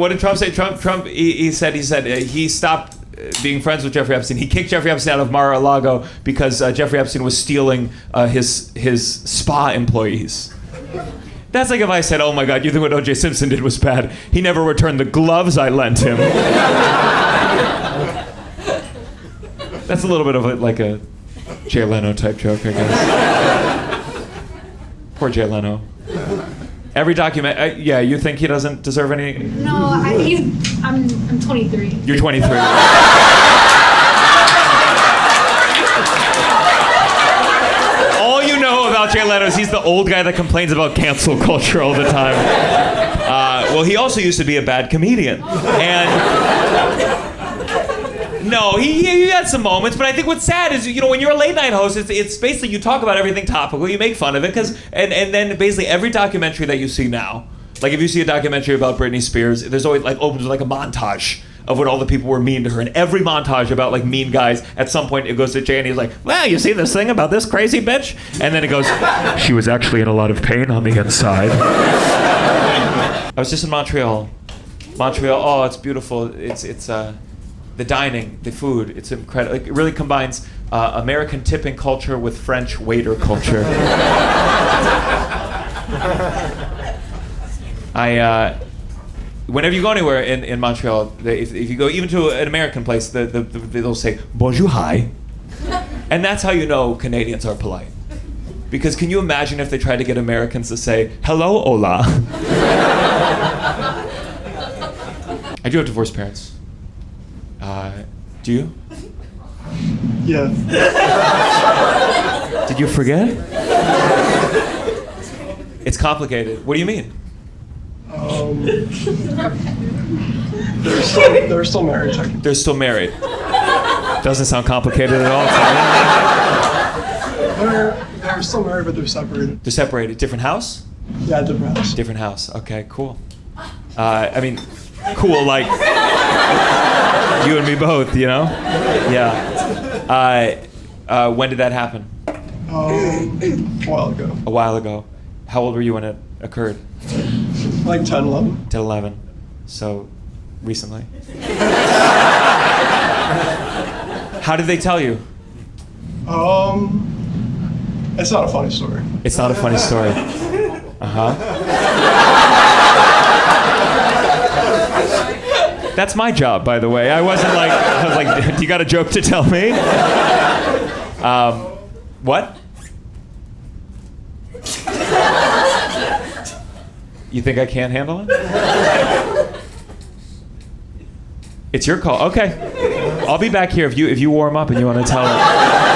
What did Trump say? Trump he said he stopped being friends with Jeffrey Epstein. He kicked Jeffrey Epstein out of Mar-a-Lago because Jeffrey Epstein was stealing his spa employees. That's like if I said, oh my God, you think what O.J. Simpson did was bad? He never returned the gloves I lent him. That's a little bit of like a Jay Leno type joke, I guess. Poor Jay Leno. Every document, you think he doesn't deserve any? No, I'm 23. You're 23. All you know about Jay Leno is he's the old guy that complains about cancel culture all the time. Well, he also used to be a bad comedian. And no, he had some moments, but I think what's sad is, when you're a late night host, it's basically you talk about everything topical, you make fun of it, and then basically every documentary that you see now, like if you see a documentary about Britney Spears, there's always opens with like a montage of when all the people were mean to her, and every montage about like mean guys, at some point it goes to Jay and he's like, well, you see this thing about this crazy bitch? And then it goes, she was actually in a lot of pain on the inside. I was just in Montreal. Oh, it's beautiful. It's the dining, the food, it's incredible. It really combines American tipping culture with French waiter culture. Whenever you go anywhere in Montreal, if you go even to an American place, they'll say, bonjour, hi. And that's how you know Canadians are polite. Because can you imagine if they tried to get Americans to say, hello, hola? I do have divorced parents. Do you? Yes. Did you forget? It's complicated. What do you mean? They're still married. They're still married. Doesn't sound complicated at all. They're still married, but they're separated. They're separated. Different house? Yeah, different house. Different house. Okay, cool. Cool, like you and me both, Yeah. When did that happen? A while ago. A while ago. How old were you when it occurred? Like 10, 11. 10, 11. So, recently. How did they tell you? It's not a funny story. It's not a funny story. Uh-huh. That's my job, by the way. I was like, do you got a joke to tell me? What? You think I can't handle it? It's your call. Okay. I'll be back here if you warm up and you want to tell it.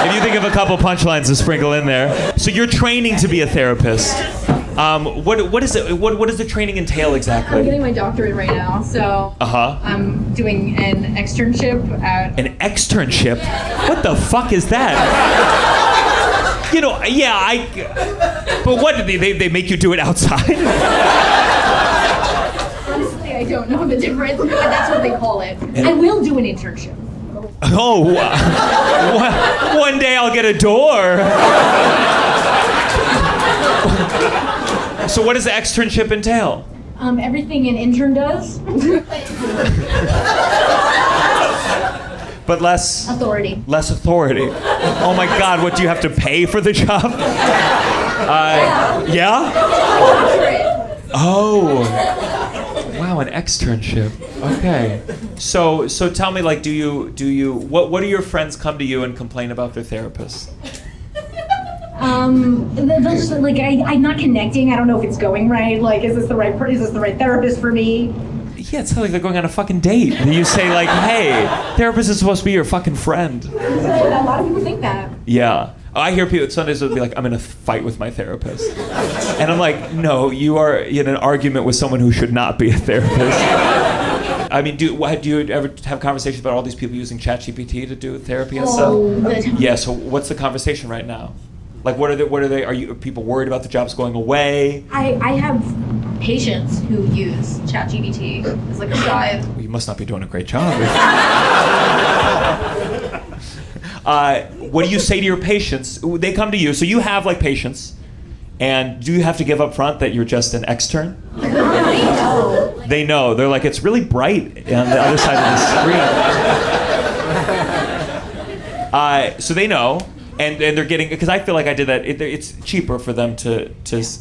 If you think of a couple punchlines to sprinkle in there. So you're training to be a therapist. What is it? What does the training entail exactly? I'm getting my doctorate right now, so I'm doing an externship at... An externship? What the fuck is that? But what did they make you do it outside? Honestly, I don't know the difference, but that's what they call it. I will do an internship. Oh, one day I'll get a door. So what does the externship entail? Everything an intern does. But less... Authority. Less authority. Oh my God, what, do you have to pay for the job? Yeah? Oh. Wow, an externship. Okay. So tell me, like, do you what do your friends come to you and complain about their therapists? They'll just like, I'm not connecting. I don't know if it's going right. Like, is this the right therapist for me? Yeah, it's not like they're going on a fucking date. And you say like, hey, therapist is supposed to be your fucking friend. A lot of people think that. Yeah. I hear people, Sundays will be like, I'm in a fight with my therapist. And I'm like, no, you are in an argument with someone who should not be a therapist. I mean, do you ever have conversations about all these people using ChatGPT to do therapy and stuff? Yeah, so what's the conversation right now? Like, are people worried about the jobs going away? I have patients who use ChatGPT as like a guide. Well, you must not be doing a great job. What do you say to your patients? They come to you, so you have like patients, and do you have to give up front that you're just an extern? No. They know. They're like, it's really bright on the other side of the screen. So they know, and they're getting, because I feel like I did that. It's cheaper for them to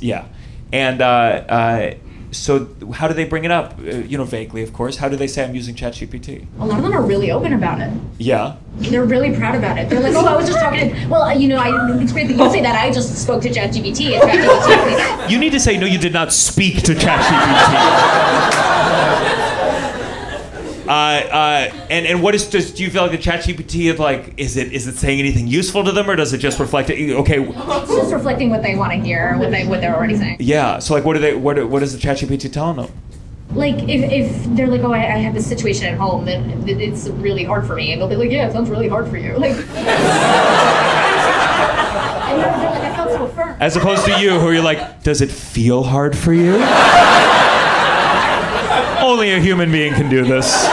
yeah. And so how do they bring it up? Vaguely, of course. How do they say I'm using ChatGPT? A lot of them are really open about it. Yeah. They're really proud about it. They're like, oh, I was just talking to, it's great that you say that. I just spoke to ChatGPT. And ChatGPT. You need to say, no, you did not speak to ChatGPT. And what do you feel like the ChatGPT is like? Is it saying anything useful to them, or does it just reflect it? Okay. It's just reflecting what they want to hear, what they're already saying. Yeah. So like, what is the ChatGPT telling them? Like if they're like, oh, I have this situation at home that it's really hard for me, and they'll be like, yeah, it sounds really hard for you, like. And they're like, I felt so affirmed. As opposed to you, who you're like, does it feel hard for you? Only a human being can do this.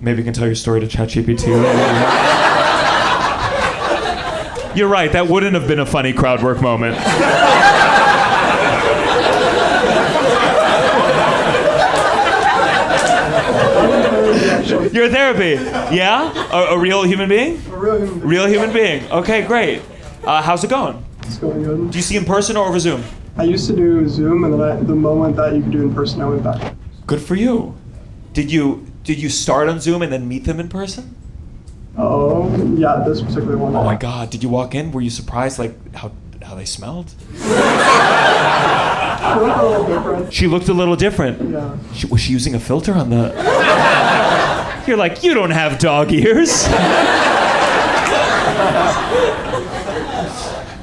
Maybe you can tell your story to ChatGPT later. You're right, that wouldn't have been a funny crowd work moment. Your therapy, yeah? A real human being? A real human being. Real human being. Okay, great. How's it going? It's going good. Do you see in person or over Zoom? I used to do Zoom, and then the moment that you could do in person, I went back. Good for you. Did you start on Zoom and then meet them in person? Oh, yeah, this particular one. Oh my God! Did you walk in? Were you surprised, like how they smelled? She looked a little different. She looked a little different. Yeah. Was she using a filter on the? You're like, you don't have dog ears.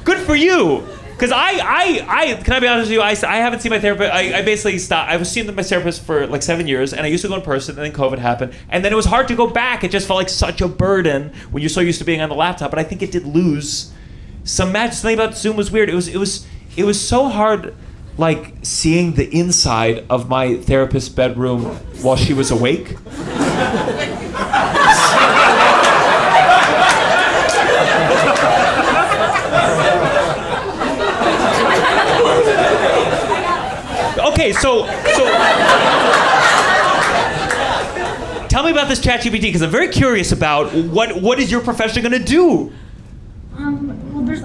Good for you. Because I can I be honest with you? I haven't seen my therapist. I basically stopped. I was seeing my therapist for like 7 years, and I used to go in person, and then COVID happened, and then it was hard to go back. It just felt like such a burden when you're so used to being on the laptop. But I think it did lose some magic. Something about Zoom was weird. It was so hard, like seeing the inside of my therapist's bedroom while she was awake. Okay, so tell me about this ChatGPT, because I'm very curious about what is your profession going to do? Well,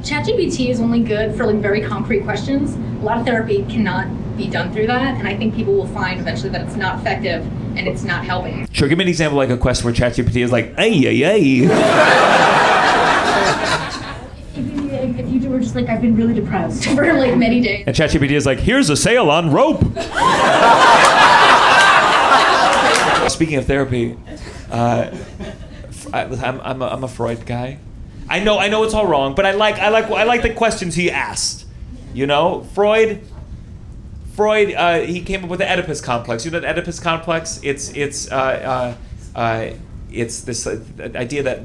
ChatGPT is only good for like very concrete questions. A lot of therapy cannot be done through that, and I think people will find eventually that it's not effective and it's not helping. Sure, give me an example, like a question where ChatGPT is like, ay. If you were just like, I've been really depressed for like many days. And ChatGPT is like, here's a sale on rope. Speaking of therapy, I'm a Freud guy. I know it's all wrong, but I like the questions he asked. You know, Freud. He came up with the Oedipus complex. You know the Oedipus complex? It's this idea that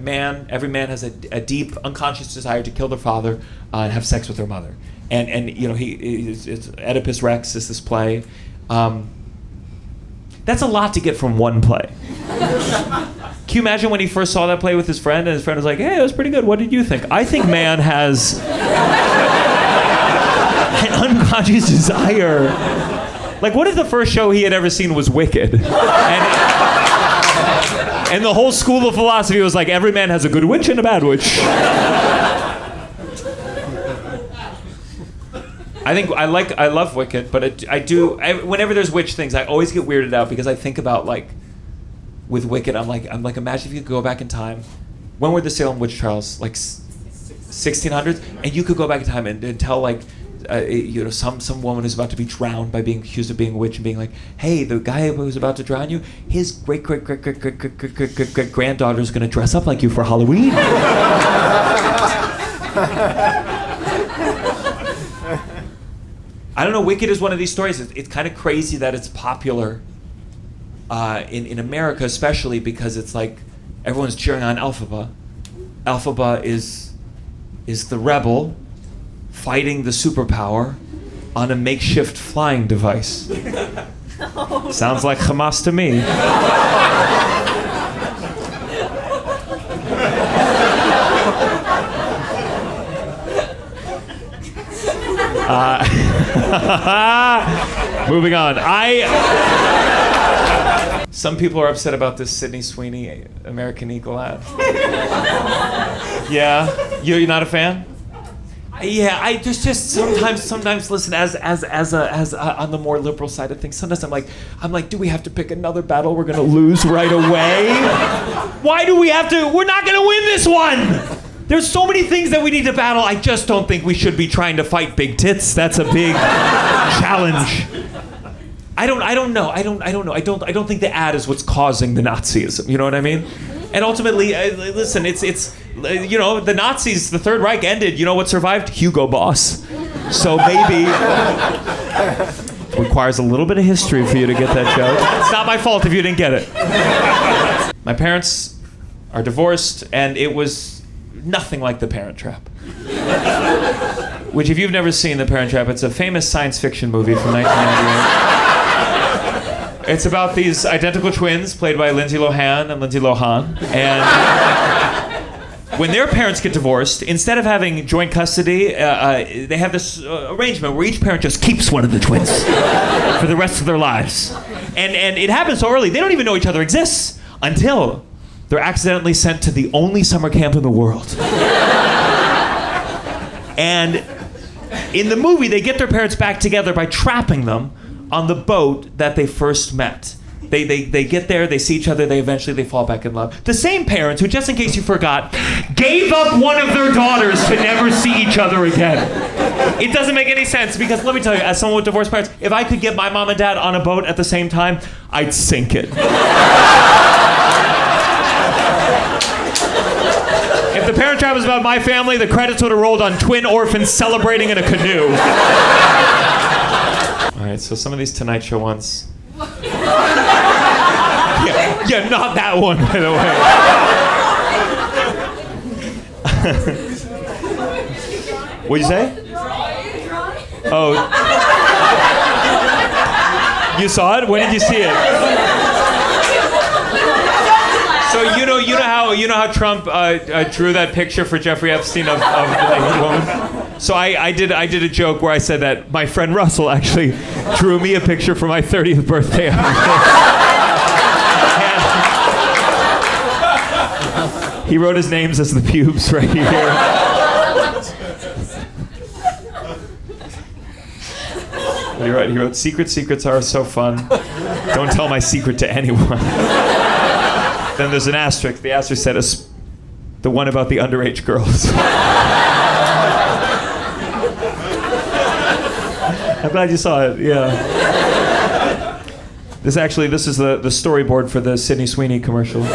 every man has a deep unconscious desire to kill their father and have sex with their mother. And you know, it's Oedipus Rex is this play. That's a lot to get from one play. Can you imagine when he first saw that play with his friend, and his friend was like, hey, it was pretty good. What did you think? I think man has an unconscious desire. Like, what if the first show he had ever seen was Wicked? And the whole school of philosophy was like, every man has a good witch and a bad witch. I love Wicked, but whenever there's witch things, I always get weirded out, because I think about, like, with Wicked, I'm like, imagine if you could go back in time. When were the Salem witch trials? Like 1600s? And you could go back in time and tell, like, some woman who's about to be drowned by being accused of being a witch, and being like, hey, the guy who was about to drown you, his great granddaughter is going to dress up like you for Halloween. I don't know, Wicked is one of these stories. It's kind of crazy that it's popular in America, especially because it's like everyone's cheering on Elphaba. Elphaba is the rebel fighting the superpower on a makeshift flying device. Sounds like Hamas to me. Moving on. Some people are upset about this Sydney Sweeney American Eagle ad. Yeah, you're not a fan? Yeah, I just sometimes listen as on the more liberal side of things. Sometimes I'm like, do we have to pick another battle we're gonna lose right away? Why do we have to? We're not gonna win this one. There's so many things that we need to battle. I just don't think we should be trying to fight big tits. That's a big challenge. I don't know. I don't think the ad is what's causing the Nazism. You know what I mean? And ultimately, listen, it's the Nazis, the Third Reich ended. You know what survived? Hugo Boss. So maybe it requires a little bit of history for you to get that joke. It's not my fault if you didn't get it. My parents are divorced, and it was nothing like The Parent Trap. Which, if you've never seen The Parent Trap, it's a famous science fiction movie from 1998. It's about these identical twins played by Lindsay Lohan and Lindsay Lohan. And when their parents get divorced, instead of having joint custody, they have this arrangement where each parent just keeps one of the twins for the rest of their lives. And it happens so early, they don't even know each other exists until they're accidentally sent to the only summer camp in the world. And in the movie, they get their parents back together by trapping them on the boat that they first met. They get there, they see each other, they fall back in love. The same parents who, just in case you forgot, gave up one of their daughters to never see each other again. It doesn't make any sense, because let me tell you, as someone with divorced parents, if I could get my mom and dad on a boat at the same time, I'd sink it. If The Parent Trap was about my family, the credits would have rolled on twin orphans celebrating in a canoe. All right, so some of these Tonight Show ones. Yeah, not that one, by the way. What'd you say? Oh. You saw it? When did you see it? So you know how Trump drew that picture for Jeffrey Epstein of the woman? So I did a joke where I said that my friend Russell actually drew me a picture for my 30th birthday. He wrote his names as the pubes right here. He wrote, secrets are so fun. Don't tell my secret to anyone. Then there's an asterisk. The asterisk said, the one about the underage girls. I'm glad you saw it, yeah. This is the storyboard for the Sydney Sweeney commercial.